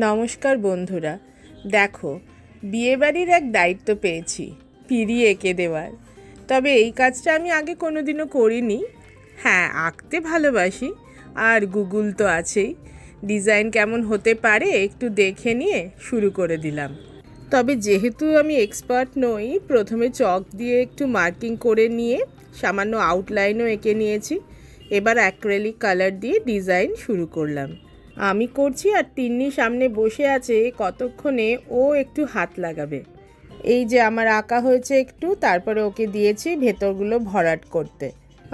নমস্কার বন্ধুরা, দেখো বিয়েবাড়ির এক দায়িত্ব পেয়েছি পিঁড়ি এঁকে দেওয়ার। তবে এই কাজটা আমি আগে কোনোদিনও করিনি। হ্যাঁ, আঁকতে ভালোবাসি, আর গুগল তো আছেই। ডিজাইন কেমন হতে পারে একটু দেখে নিয়ে শুরু করে দিলাম। তবে যেহেতু আমি এক্সপার্ট নই, প্রথমে চক দিয়ে একটু মার্কিং করে নিয়ে সামান্য আউটলাইনও এঁকে নিয়েছি। এবার অ্যাক্রেলিক কালার দিয়ে ডিজাইন শুরু করলাম। আমি করছি আর তিন্নি সামনে বসে আছে, কতক্ষণে ও একটু হাত লাগাবে। এই যে আমার আঁকা হয়েছে একটু, তারপরে ওকে দিয়েছি ভেতরগুলো ভরাট করতে।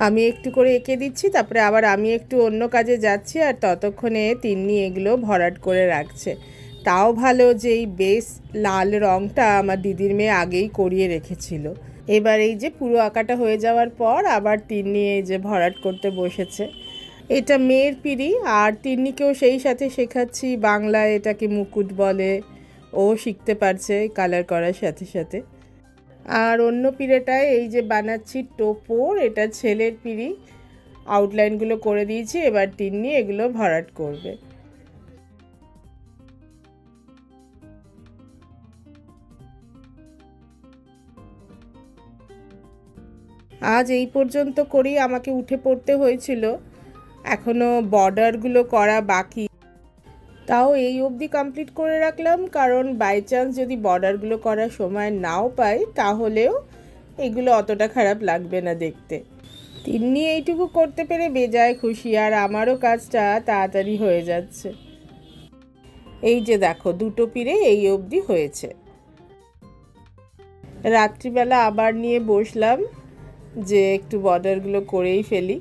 আমি একটু করে এঁকে দিচ্ছি, তারপরে আবার আমি একটু অন্য কাজে যাচ্ছি, আর ততক্ষণে তিন্নি এগুলো ভরাট করে রাখছে। তাও ভালো যে এই বেস লাল রঙটা আমার দিদির মেয়ে আগেই করিয়ে রেখেছিল। এবার এই যে পুরো আঁকাটা হয়ে যাওয়ার পর আবার তিন্নি এই যে ভরাট করতে বসেছে। এটা মেয়ের পিঁড়ি, আর তিন্নিকেও সেই সাথে শেখাচ্ছি বাংলায় এটাকে মুকুট বলে। ও শিখতে পারছে কালার করার সাথে সাথে। আর অন্য পিঁড়েটায় এই যে বানাচ্ছি টোপর, এটা ছেলের পিঁড়ি। আউটলাইনগুলো করে দিয়েছি, এবার তিন্নি এগুলো ভরাট করবে। আজ এই পর্যন্ত করেই আমাকে উঠে পড়তে হয়েছিল, এখনও বর্ডারগুলো করা বাকি। তাও এই অবধি কমপ্লিট করে রাখলাম, কারণ বাই চান্স যদি বর্ডারগুলো করার সময় নাও পাই তাহলেও এগুলো অতটা খারাপ লাগবে না দেখতে। তিন্নি এইটুকু করতে পেরে বেজায় খুশি, আর আমারও কাজটা তাড়াতাড়ি হয়ে যাচ্ছে। এই যে দেখো দুটো পিঁড়ে এই অবধি হয়েছে। রাত্রিবেলা আবার নিয়ে বসলাম যে একটু বর্ডারগুলো করেই ফেলি।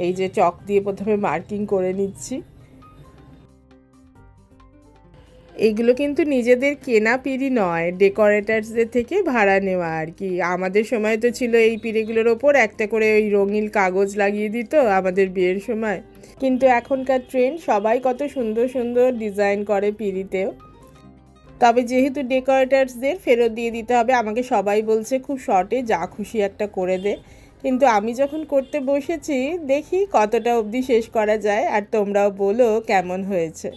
এই যে চক দিয়ে প্রথমে মার্কিং করে নিচ্ছি। এগুলো কিন্তু নিজেদের কেনা পিঁড়ি নয়, ডেকোরেটার্সদের থেকে ভাড়া নেওয়া আর কি। আমাদের সময় তো ছিল এই পিঁড়িগুলোর ওপর একটা করে ওই রঙিন কাগজ লাগিয়ে দিত আমাদের বিয়ের সময়। কিন্তু এখনকার ট্রেন্ড, সবাই কত সুন্দর সুন্দর ডিজাইন করে পিঁড়িতেও। তবে যেহেতু ডেকোরেটার্সদের ফেরত দিয়ে দিতে হবে, আমাকে সবাই বলছে খুব শর্টে যা খুশি একটা করে দে। কিন্তু আমি যখন করতে বসেছি দেখি কতটা অবধি শেষ করা যায়, আর তোমরাও বলো কেমন হয়েছে।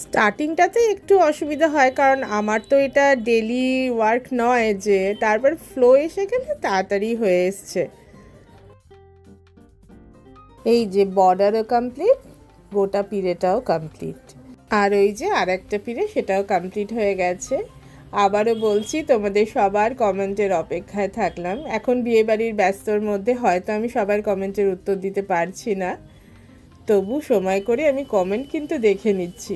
স্টার্টিংটাতে একটু অসুবিধা হয়, কারণ আমার তো এটা ডেলি ওয়ার্ক নয় যে, তারপর ফ্লো এসে গেলে তাড়াতাড়ি হয়ে এসছে। এই যে বর্ডারও কমপ্লিট, গোটা পিঁড়েটাও কমপ্লিট, আর ওই যে আর একটা পিঁড়ে সেটাও কমপ্লিট হয়ে গেছে। আবারও বলছি, তোমাদের সবার কমেন্টের অপেক্ষায় থাকলাম। এখন বিয়েবাড়ির ব্যস্তর মধ্যে হয়তো আমি সবার কমেন্টের উত্তর দিতে পারছি না, তবু সময় করে আমি কমেন্ট কিন্তু দেখে নিচ্ছি।